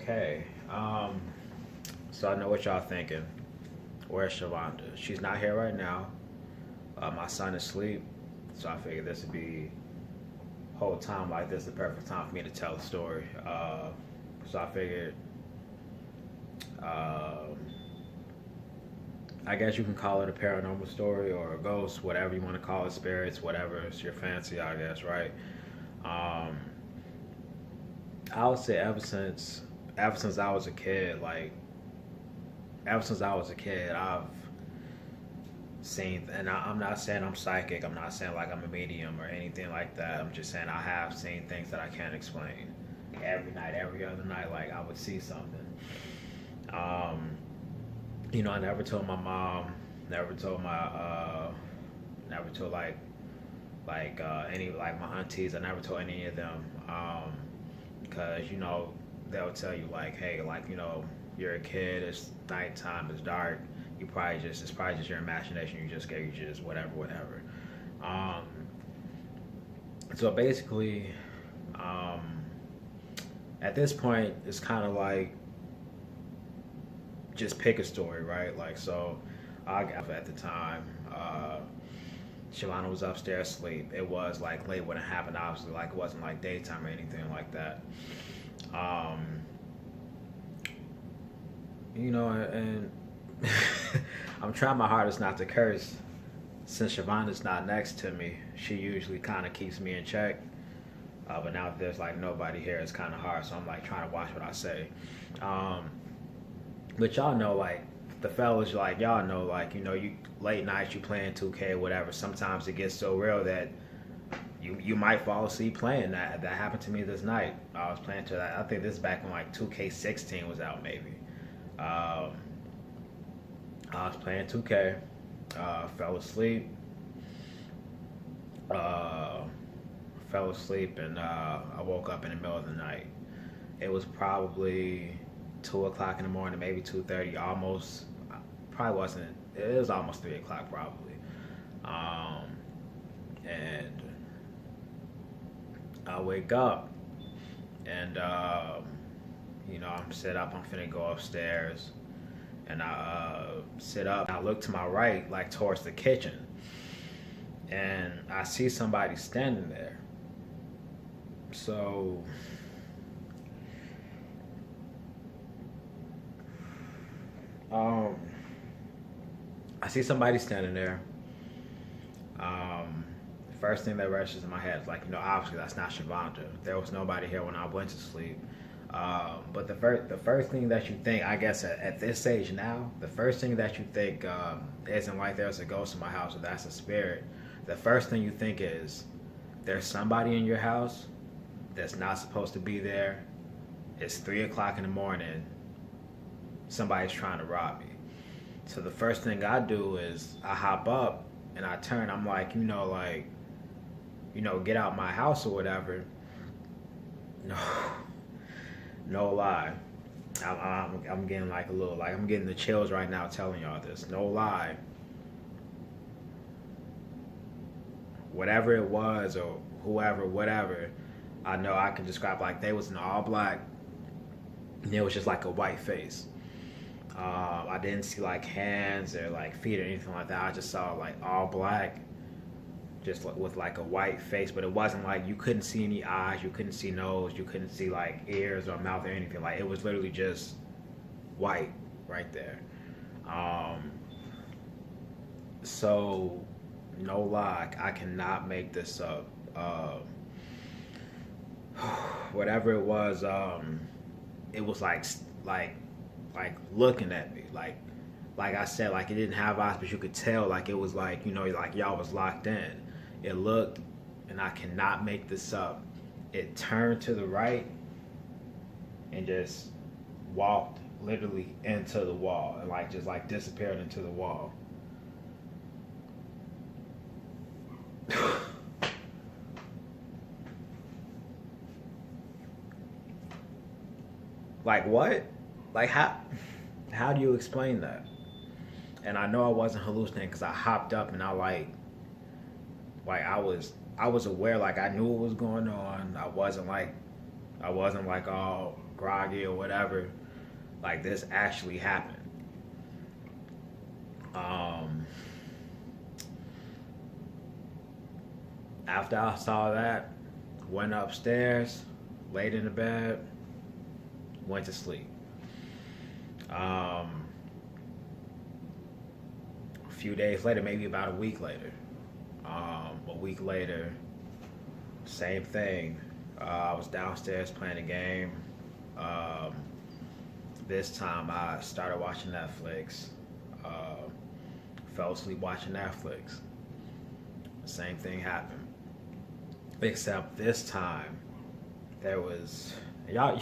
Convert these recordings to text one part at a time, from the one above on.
Okay. So I know what y'all thinking. Where's Shavonda? She's not here right now. My son is asleep, so I figured this would be whole time like this the perfect time for me to tell a story. So I figured, um, I guess you can call it a paranormal story or a ghost, whatever you want to call it, spirits, whatever it's your fancy, I guess, right? Um, I would say ever since I was a kid, ever since I was a kid, I've seen, and I'm not saying I'm psychic. I'm not saying like I'm a medium or anything like that. I'm just saying I have seen things that I can't explain. Every night, every other night, like I would see something. Um, I never told my mom, never told never told any like my aunties. I never told any of them, because they'll tell you like, hey, like you're a kid. It's nighttime. It's dark. It's probably just your imagination. You just whatever, whatever. Um, so basically, um, at this point, it's kind of like just pick a story, right? Like so, I at the time. Shavana was upstairs asleep. It was like late when it happened. Obviously, like it wasn't like daytime or anything like that. Um, and I'm trying my hardest not to curse. Since Shavana's not next to me, she usually kind of keeps me in check. But now that there's like nobody here, it's kind of hard. So I'm like trying to watch what I say. Um, but y'all know, like the fellas, like y'all know, like you late nights you playing 2K, whatever. Sometimes it gets so real that you might fall asleep playing. That happened to me this night. I was playing to that. I think this is back when like 2K16 was out, maybe. Um, I was playing 2K, fell asleep, uh, and I woke up in the middle of the night. It was probably 2 o'clock in the morning, maybe 2:30, almost. Probably wasn't. It was almost 3 o'clock, probably. Um, and I wake up, and I'm set up. I'm finna go upstairs. And I sit up. And I look to my right, like towards the kitchen, and I see somebody standing there. So, um, I see somebody standing there. The first thing that rushes in my head is like, obviously that's not Shavonda. There was nobody here when I went to sleep. But the first thing that you think, I guess, at this age now, the first thing that you think isn't like there's a ghost in my house or that's a spirit. The first thing you think is there's somebody in your house that's not supposed to be there. It's 3 o'clock in the morning. Somebody's trying to rob me. So the first thing I do is I hop up and I turn. I'm like, get out my house or whatever. No. No lie. I'm getting like a little, like I'm getting the chills right now telling y'all this. No lie. Whatever it was or whoever, whatever, I know I can describe like they was in all black and it was just like a white face. I didn't see like hands or like feet or anything like that. I just saw like all black, just with like a white face, but it wasn't like you couldn't see any eyes, you couldn't see nose, you couldn't see like ears or mouth or anything. Like it was literally just white right there. Um, so no lie, I cannot make this up. Whatever it was like looking at me, like I said, like it didn't have eyes, but you could tell like it was like like y'all was locked in. It looked, and I cannot make this up. It turned to the right and just walked literally into the wall and like just like disappeared into the wall. Like what? Like how do you explain that? And I know I wasn't hallucinating because I hopped up and I like I was aware, like I knew what was going on. I wasn't like all groggy or whatever. Like, this actually happened. After I saw that, went upstairs, laid in the bed, went to sleep. A few days later, maybe about a week later, same thing. I was downstairs playing a game. This time I started watching Netflix. Fell asleep watching Netflix. Same thing happened. Except this time, there was, y'all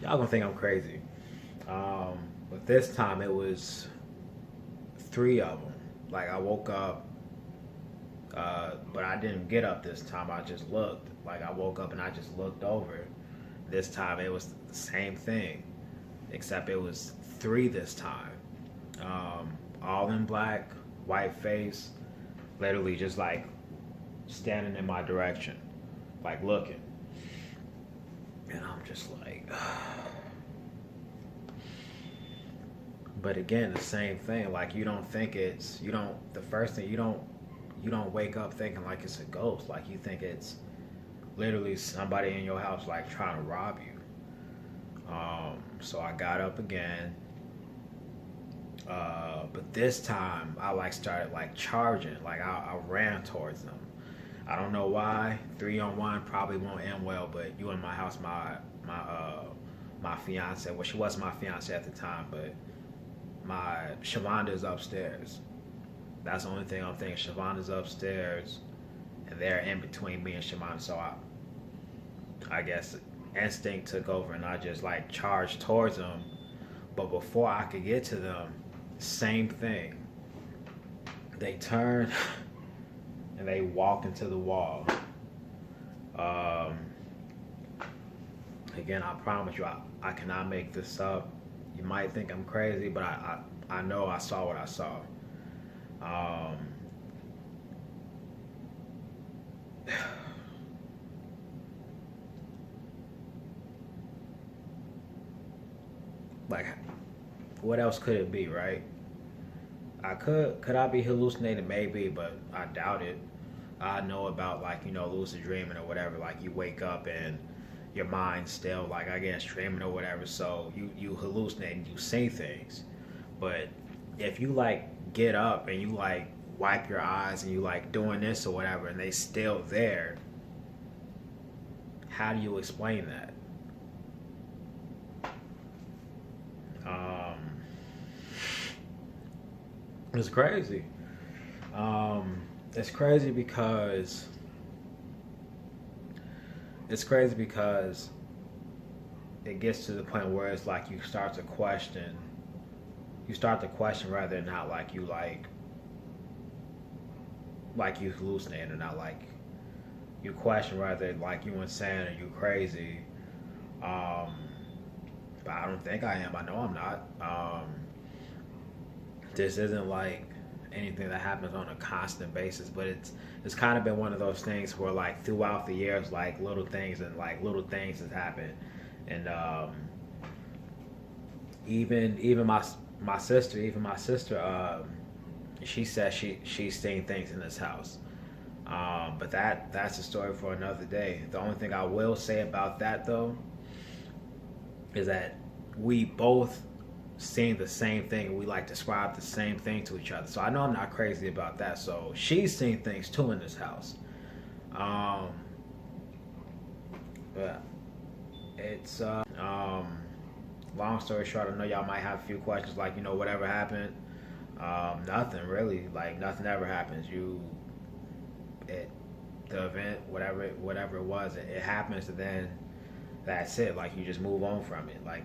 gonna think I'm crazy. But this time it was 3 of them. Like, I woke up, but I didn't get up this time. I just looked. Like, I woke up and I just looked over. This time it was the same thing, except it was 3 this time. All in black, white face, literally just like standing in my direction, like looking. And I'm just like, but again, the same thing. Like, the first thing, you don't wake up thinking like it's a ghost. Like, you think it's literally somebody in your house, like, trying to rob you. So I got up again. But this time I like started like charging. Like, I ran towards them. I don't know why. 3-on-1 probably won't end well, but you in my house, my fiance, well, she wasn't my fiance at the time, but my Shavonda's upstairs. That's the only thing I'm thinking. Shavonda's upstairs, and they're in between me and Shavonda. So I guess instinct took over, and I just like charged towards them. But before I could get to them, same thing. They turned and they walked into the wall. Again, I promise you, I cannot make this up. You might think I'm crazy, but I know I saw what I saw. Like, what else could it be, right? Could I be hallucinating? Maybe, but I doubt it. I know about, like, lucid dreaming or whatever. Like, you wake up and your mind's still, like, I guess, dreaming or whatever. So you hallucinate and you see things. But if you, like, get up and you, like, wipe your eyes and you, like, doing this or whatever, and they still there, how do you explain that? It's crazy. It's crazy because it gets to the point where it's like you start to question rather than not like you hallucinate, or not like you question rather like you insane or you crazy. But I don't think I am. I know I'm not. This isn't like anything that happens on a constant basis, but it's kind of been one of those things where, like, throughout the years, like, little things has happened. And even my sister, she says she's seen things in this house. But that's a story for another day. The only thing I will say about that, though, is that we both seen the same thing, and we like describe the same thing to each other. So I know I'm not crazy about that. So she's seen things too in this house. But it's long story short, I know y'all might have a few questions like, whatever happened. Nothing really. Like, nothing ever happens. The event, whatever it was, it happens, and then that's it. Like, you just move on from it. Like,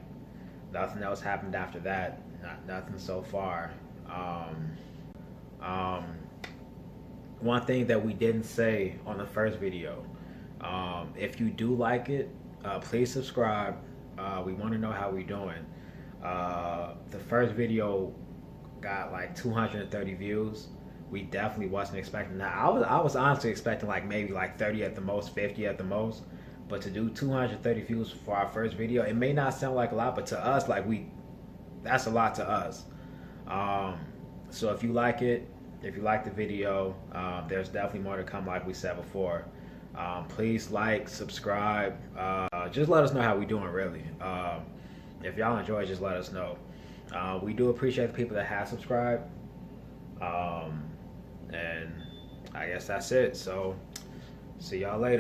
nothing else happened after that. Nothing so far. One thing that we didn't say on the first video, if you do like it, please subscribe. We want to know how we're doing. The first video got like 230 views. We definitely wasn't expecting that. I was honestly expecting like maybe like 30 at the most, 50 at the most. But to do 230 views for our first video, it may not sound like a lot, but to us, like that's a lot to us. So if you like it, if you like the video, there's definitely more to come, like we said before. Please like, subscribe. Just let us know how we doing, really. If y'all enjoy, just let us know. We do appreciate the people that have subscribed. And I guess that's it. So see y'all later.